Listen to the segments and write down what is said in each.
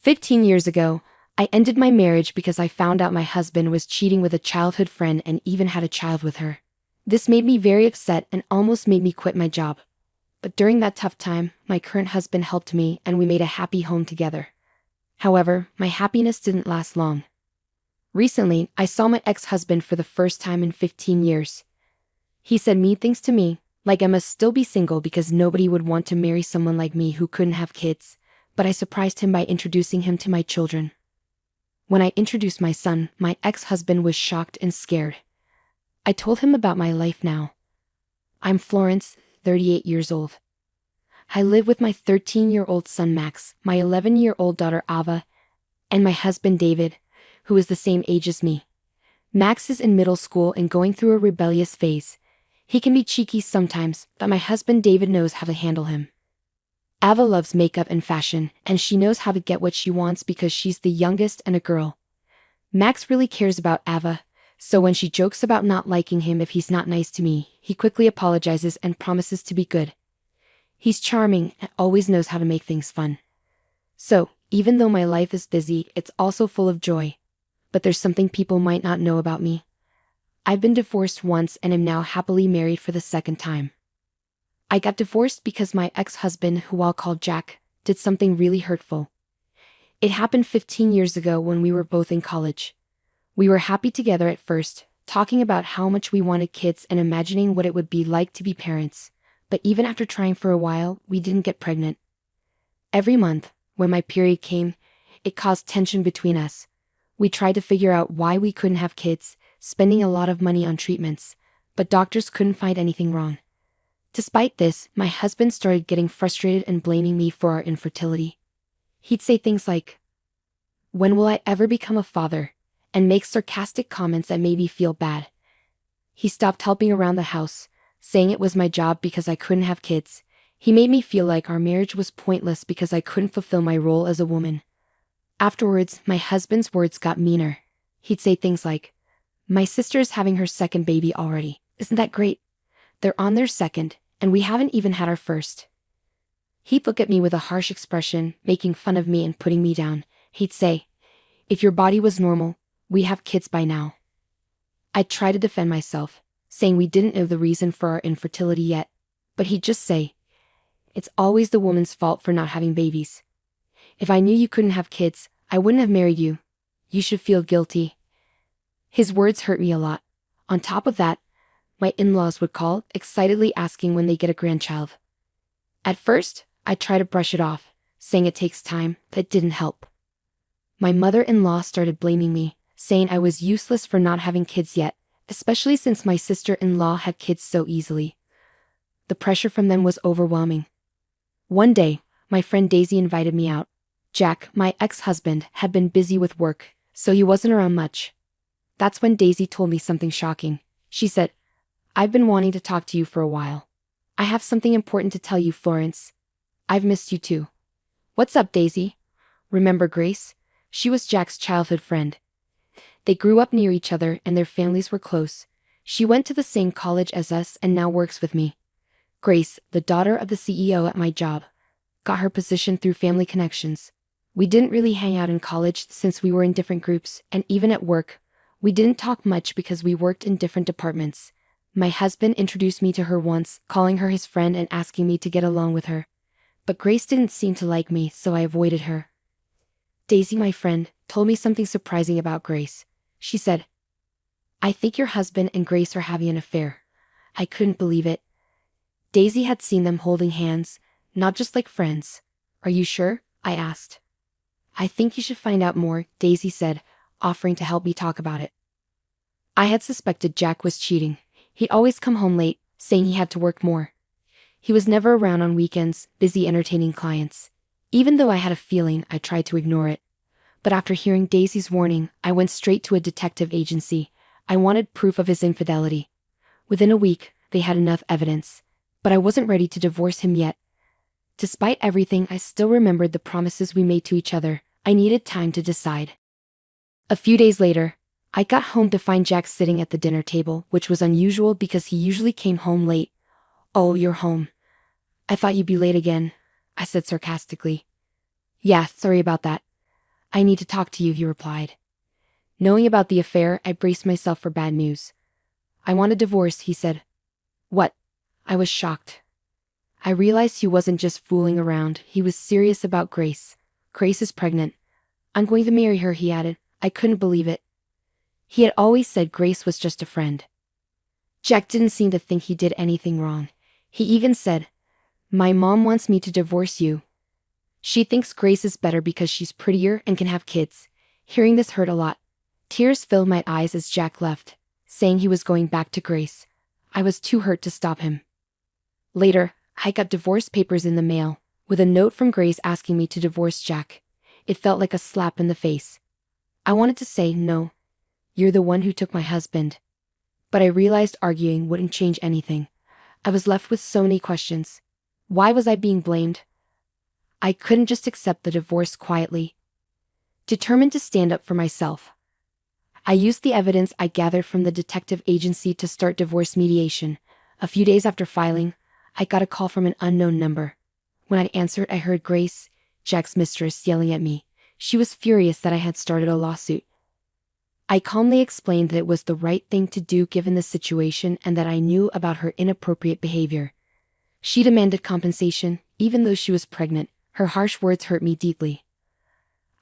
15 years ago, I ended my marriage because I found out my husband was cheating with a childhood friend and even had a child with her. This made me very upset and almost made me quit my job. But during that tough time, my current husband helped me and we made a happy home together. However, my happiness didn't last long. Recently, I saw my ex-husband for the first time in 15 years. He said mean things to me, like I must still be single because nobody would want to marry someone like me who couldn't have kids, but I surprised him by introducing him to my children. When I introduced my son, my ex-husband was shocked and scared. I told him about my life now. I'm Florence, 38 years old. I live with my 13-year-old son Max, my 11-year-old daughter Ava, and my husband David, who is the same age as me. Max is in middle school and going through a rebellious phase. He can be cheeky sometimes, but my husband David knows how to handle him. Ava loves makeup and fashion, and she knows how to get what she wants because she's the youngest and a girl. Max really cares about Ava, so when she jokes about not liking him if he's not nice to me, he quickly apologizes and promises to be good. He's charming and always knows how to make things fun. So, even though my life is busy, it's also full of joy. But there's something people might not know about me. I've been divorced once and am now happily married for the second time. I got divorced because my ex-husband, who I'll call Jack, did something really hurtful. It happened 15 years ago when we were both in college. We were happy together at first, talking about how much we wanted kids and imagining what it would be like to be parents. But even after trying for a while, we didn't get pregnant. Every month, when my period came, it caused tension between us. We tried to figure out why we couldn't have kids, spending a lot of money on treatments, but doctors couldn't find anything wrong. Despite this, my husband started getting frustrated and blaming me for our infertility. He'd say things like, "When will I ever become a father?" and make sarcastic comments that made me feel bad. He stopped helping around the house, saying it was my job because I couldn't have kids. He made me feel like our marriage was pointless because I couldn't fulfill my role as a woman. Afterwards, my husband's words got meaner. He'd say things like, "My sister is having her second baby already. Isn't that great? They're on their second, and we haven't even had our first." He'd look at me with a harsh expression, making fun of me and putting me down. He'd say, "If your body was normal, we have kids by now." I'd try to defend myself, saying we didn't know the reason for our infertility yet, but he'd just say, "It's always the woman's fault for not having babies. If I knew you couldn't have kids, I wouldn't have married you. You should feel guilty." His words hurt me a lot. On top of that, my in-laws would call, excitedly asking when they get a grandchild. At first, I'd try to brush it off, saying it takes time, but it didn't help. My mother-in-law started blaming me, saying I was useless for not having kids yet, especially since my sister-in-law had kids so easily. The pressure from them was overwhelming. One day, my friend Daisy invited me out. Jack, my ex-husband, had been busy with work, so he wasn't around much. That's when Daisy told me something shocking. She said, "I've been wanting to talk to you for a while. I have something important to tell you, Florence. I've missed you too." "What's up, Daisy?" "Remember Grace? She was Jack's childhood friend. They grew up near each other and their families were close. She went to the same college as us and now works with me. Grace, the daughter of the CEO at my job, got her position through family connections. We didn't really hang out in college since we were in different groups, and even at work, we didn't talk much because we worked in different departments. My husband introduced me to her once, calling her his friend and asking me to get along with her. But Grace didn't seem to like me, so I avoided her. Daisy, my friend, told me something surprising about Grace. She said, "I think your husband and Grace are having an affair." I couldn't believe it. Daisy had seen them holding hands, not just like friends. "Are you sure?" I asked. "I think you should find out more," Daisy said, offering to help me talk about it. I had suspected Jack was cheating. He'd always come home late, saying he had to work more. He was never around on weekends, busy entertaining clients. Even though I had a feeling, I tried to ignore it. But after hearing Daisy's warning, I went straight to a detective agency. I wanted proof of his infidelity. Within a week, they had enough evidence. But I wasn't ready to divorce him yet. Despite everything, I still remembered the promises we made to each other. I needed time to decide. A few days later, I got home to find Jack sitting at the dinner table, which was unusual because he usually came home late. "Oh, you're home. I thought you'd be late again," I said sarcastically. "Yeah, sorry about that. I need to talk to you, he replied. Knowing about the affair, I braced myself for bad news. I want a divorce, he said. What? I was shocked. I realized he wasn't just fooling around, he was serious about Grace. Grace is pregnant. I'm going to marry her, he added. I couldn't believe it. He had always said Grace was just a friend. Jack didn't seem to think he did anything wrong. He even said, "My mom wants me to divorce you. She thinks Grace is better because she's prettier and can have kids." Hearing this hurt a lot. Tears filled my eyes as Jack left, saying he was going back to Grace. I was too hurt to stop him. Later, I got divorce papers in the mail, with a note from Grace asking me to divorce Jack. It felt like a slap in the face. I wanted to say, "No. You're the one who took my husband." But I realized arguing wouldn't change anything. I was left with so many questions. Why was I being blamed? I couldn't just accept the divorce quietly. Determined to stand up for myself, I used the evidence I gathered from the detective agency to start divorce mediation. A few days after filing, I got a call from an unknown number. When I answered, I heard Grace, Jack's mistress, yelling at me. She was furious that I had started a lawsuit. I calmly explained that it was the right thing to do given the situation and that I knew about her inappropriate behavior. She demanded compensation, even though she was pregnant. Her harsh words hurt me deeply.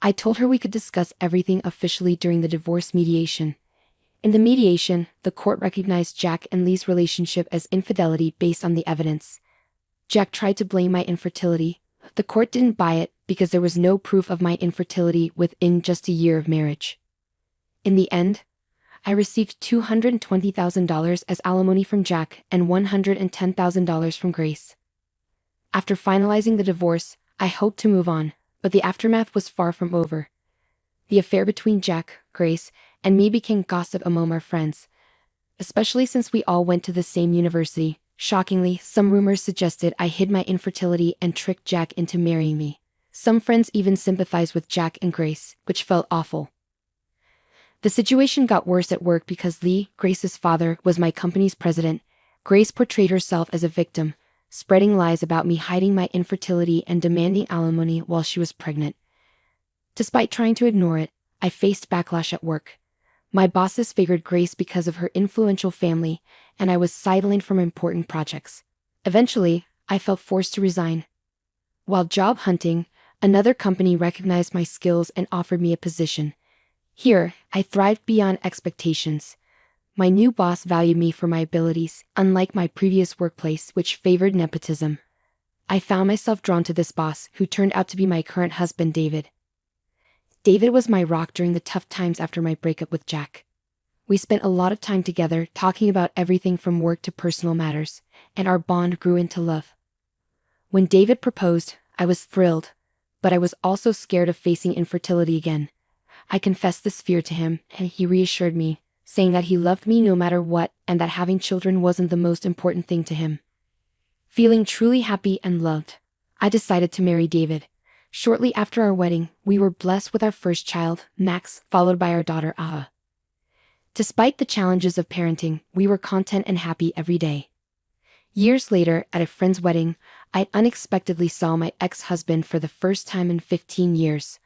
I told her we could discuss everything officially during the divorce mediation. In the mediation, the court recognized Jack and Lee's relationship as infidelity based on the evidence. Jack tried to blame my infertility. The court didn't buy it because there was no proof of my infertility within just a year of marriage. In the end, I received $220,000 as alimony from Jack and $110,000 from Grace. After finalizing the divorce, I hoped to move on, but the aftermath was far from over. The affair between Jack, Grace, and me became gossip among our friends, especially since we all went to the same university. Shockingly, some rumors suggested I hid my infertility and tricked Jack into marrying me. Some friends even sympathized with Jack and Grace, which felt awful. The situation got worse at work because Lee, Grace's father, was my company's president. Grace portrayed herself as a victim, spreading lies about me hiding my infertility and demanding alimony while she was pregnant. Despite trying to ignore it, I faced backlash at work. My bosses favored Grace because of her influential family, and I was sidelined from important projects. Eventually, I felt forced to resign. While job hunting, another company recognized my skills and offered me a position. Here, I thrived beyond expectations. My new boss valued me for my abilities, unlike my previous workplace, which favored nepotism. I found myself drawn to this boss, who turned out to be my current husband, David. David was my rock during the tough times after my breakup with Jack. We spent a lot of time together, talking about everything from work to personal matters, and our bond grew into love. When David proposed, I was thrilled, but I was also scared of facing infertility again. I confessed this fear to him, and he reassured me, saying that he loved me no matter what and that having children wasn't the most important thing to him. Feeling truly happy and loved, I decided to marry David. Shortly after our wedding, we were blessed with our first child, Max, followed by our daughter, Aita. Despite the challenges of parenting, we were content and happy every day. Years later, at a friend's wedding, I unexpectedly saw my ex-husband for the first time in 15 years.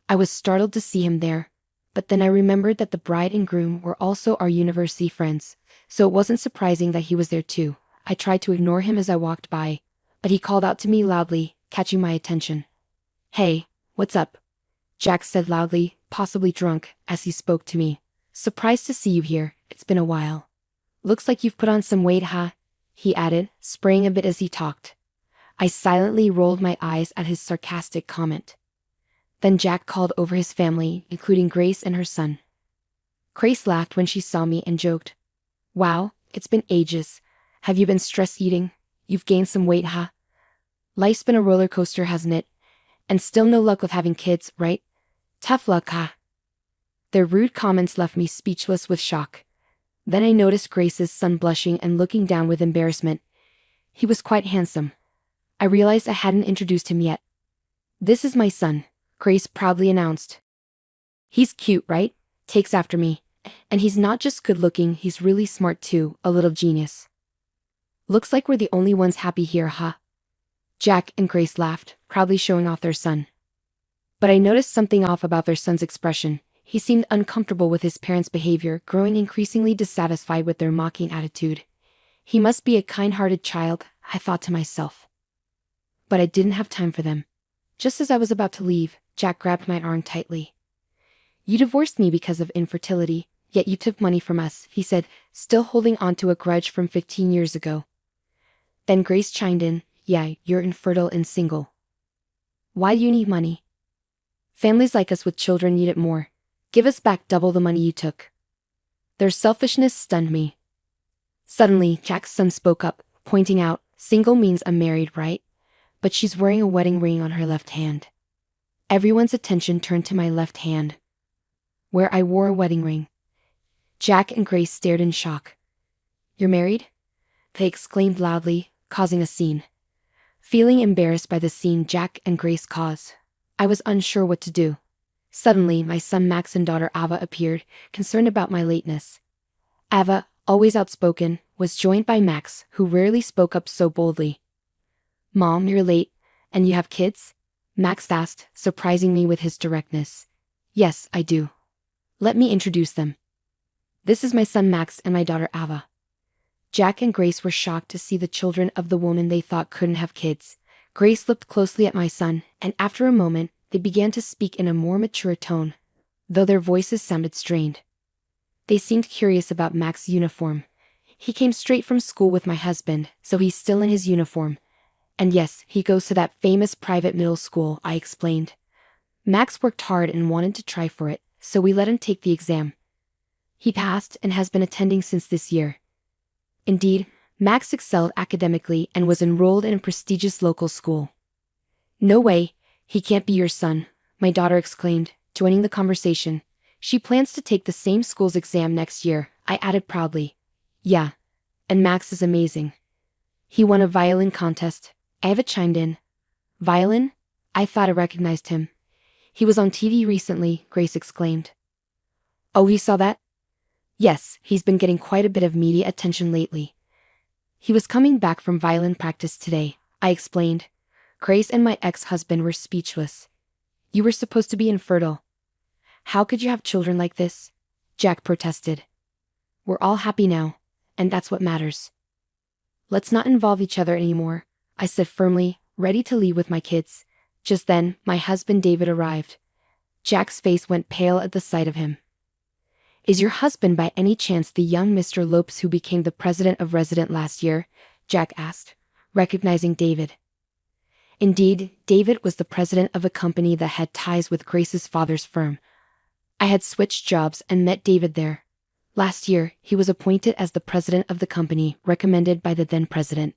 I was startled to see him there, but then I remembered that the bride and groom were also our university friends, so it wasn't surprising that he was there too. I tried to ignore him as I walked by, but he called out to me loudly, catching my attention. "Hey, what's up?" Jack said loudly, possibly drunk, as he spoke to me. "Surprised to see you here, it's been a while. Looks like you've put on some weight, huh?" he added, spraying a bit as he talked. I silently rolled my eyes at his sarcastic comment. Then Jack called over his family, including Grace and her son. Grace laughed when she saw me and joked, "Wow, it's been ages. Have you been stress eating? You've gained some weight, huh? Life's been a roller coaster, hasn't it? And still no luck with having kids, right? Tough luck, huh?" Their rude comments left me speechless with shock. Then I noticed Grace's son blushing and looking down with embarrassment. He was quite handsome. I realized I hadn't introduced him yet. "This is my son," Grace proudly announced. "He's cute, right? Takes after me. And he's not just good looking, he's really smart too, a little genius." "Looks like we're the only ones happy here, huh?" Jack and Grace laughed, proudly showing off their son. But I noticed something off about their son's expression. He seemed uncomfortable with his parents' behavior, growing increasingly dissatisfied with their mocking attitude. He must be a kind-hearted child, I thought to myself. But I didn't have time for them. Just as I was about to leave, Jack grabbed my arm tightly. "You divorced me because of infertility, yet you took money from us," he said, still holding on to a grudge from 15 years ago. Then Grace chimed in, "Yeah, you're infertile and single. Why do you need money? Families like us with children need it more. Give us back double the money you took." Their selfishness stunned me. Suddenly, Jack's son spoke up, pointing out, "Single means unmarried, right? But she's wearing a wedding ring on her left hand." Everyone's attention turned to my left hand, where I wore a wedding ring. Jack and Grace stared in shock. "You're married?" they exclaimed loudly, causing a scene. Feeling embarrassed by the scene Jack and Grace caused, I was unsure what to do. Suddenly, my son Max and daughter Ava appeared, concerned about my lateness. Ava, always outspoken, was joined by Max, who rarely spoke up so boldly. "Mom, you're late, and you have kids?" Max asked, surprising me with his directness. "Yes, I do. Let me introduce them. This is my son Max and my daughter Ava." Jack and Grace were shocked to see the children of the woman they thought couldn't have kids. Grace looked closely at my son, and after a moment, they began to speak in a more mature tone, though their voices sounded strained. They seemed curious about Max's uniform. "He came straight from school with my husband, so he's still in his uniform. And yes, he goes to that famous private middle school," I explained. "Max worked hard and wanted to try for it, so we let him take the exam. He passed and has been attending since this year." Indeed, Max excelled academically and was enrolled in a prestigious local school. "No way, he can't be your son," my daughter exclaimed, joining the conversation. "She plans to take the same school's exam next year," I added proudly. "Yeah, and Max is amazing. He won a violin contest," Ava chimed in. "Violin? I thought I recognized him. He was on TV recently," Grace exclaimed. "Oh, you saw that?" "Yes, he's been getting quite a bit of media attention lately. He was coming back from violin practice today," I explained. Grace and my ex-husband were speechless. "You were supposed to be infertile. How could you have children like this?" Jack protested. "We're all happy now, and that's what matters. Let's not involve each other anymore," I said firmly, ready to leave with my kids. Just then, my husband David arrived. Jack's face went pale at the sight of him. "Is your husband by any chance the young Mr. Lopes who became the president of Resident last year?" Jack asked, recognizing David. Indeed, David was the president of a company that had ties with Grace's father's firm. I had switched jobs and met David there. Last year, he was appointed as the president of the company, recommended by the then president.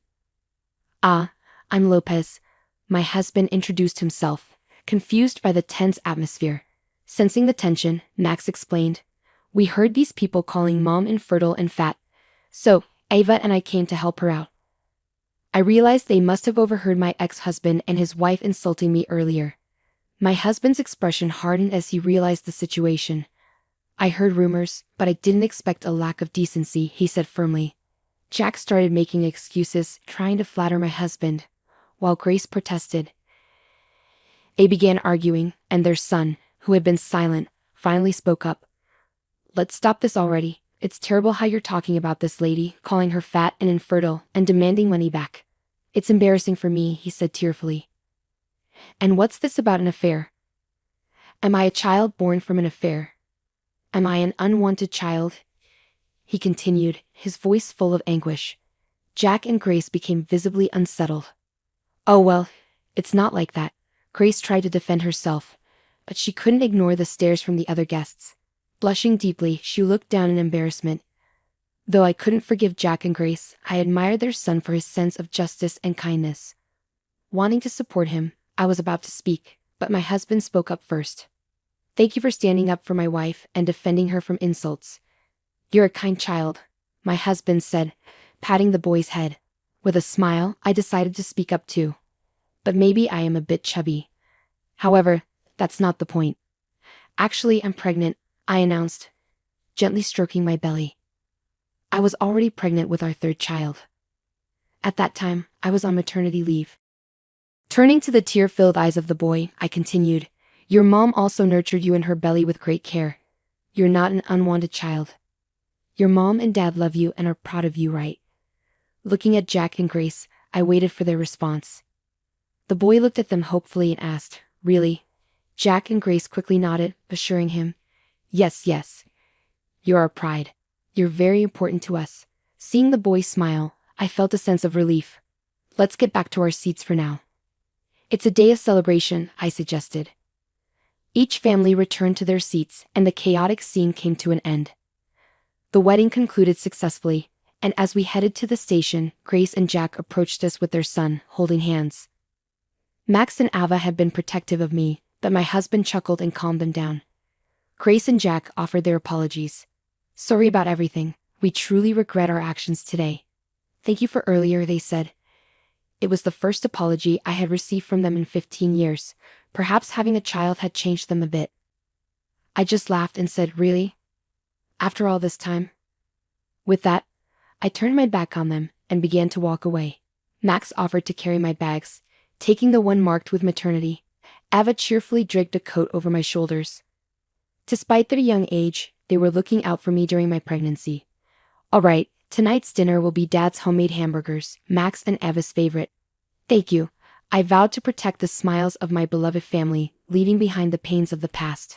"Ah, I'm Lopez," my husband introduced himself, confused by the tense atmosphere. Sensing the tension, Max explained, "We heard these people calling Mom infertile and fat, so Ava and I came to help her out." I realized they must have overheard my ex-husband and his wife insulting me earlier. My husband's expression hardened as he realized the situation. "I heard rumors, but I didn't expect a lack of decency," he said firmly. Jack started making excuses, trying to flatter my husband, while Grace protested. They began arguing, and their son, who had been silent, finally spoke up. "Let's stop this already. It's terrible how you're talking about this lady, calling her fat and infertile, and demanding money back. It's embarrassing for me," he said tearfully. "And what's this about an affair? Am I a child born from an affair? Am I an unwanted child?" he continued, his voice full of anguish. Jack and Grace became visibly unsettled. "Oh well, it's not like that." Grace tried to defend herself, but she couldn't ignore the stares from the other guests. Blushing deeply, she looked down in embarrassment. Though I couldn't forgive Jack and Grace, I admired their son for his sense of justice and kindness. Wanting to support him, I was about to speak, but my husband spoke up first. "Thank you for standing up for my wife and defending her from insults. You're a kind child," my husband said, patting the boy's head. With a smile, I decided to speak up too. "But maybe I am a bit chubby. However, that's not the point. Actually, I'm pregnant," I announced, gently stroking my belly. I was already pregnant with our third child. At that time, I was on maternity leave. Turning to the tear-filled eyes of the boy, I continued, Your mom also nurtured you in her belly with great care. You're not an unwanted child. Your mom and dad love you and are proud of you, right? Looking at Jack and Grace, I waited for their response. The boy looked at them hopefully and asked, "Really?" Jack and Grace quickly nodded, assuring him, "Yes, yes. You're our pride. You're very important to us." Seeing the boy smile, I felt a sense of relief. "Let's get back to our seats for now." "It's a day of celebration," I suggested. Each family returned to their seats, and the chaotic scene came to an end. The wedding concluded successfully, and as we headed to the station, Grace and Jack approached us with their son, holding hands. Max and Ava had been protective of me, but my husband chuckled and calmed them down. Grace and Jack offered their apologies. "Sorry about everything. We truly regret our actions today." "Thank you for earlier," they said. It was the first apology I had received from them in 15 years. Perhaps having a child had changed them a bit. I just laughed and said, "Really? After all this time?" With that, I turned my back on them and began to walk away. Max offered to carry my bags, taking the one marked with maternity. Ava cheerfully dragged a coat over my shoulders. Despite their young age, they were looking out for me during my pregnancy. "All right, tonight's dinner will be Dad's homemade hamburgers, Max and Ava's favorite." "Thank you." I vowed to protect the smiles of my beloved family, leaving behind the pains of the past.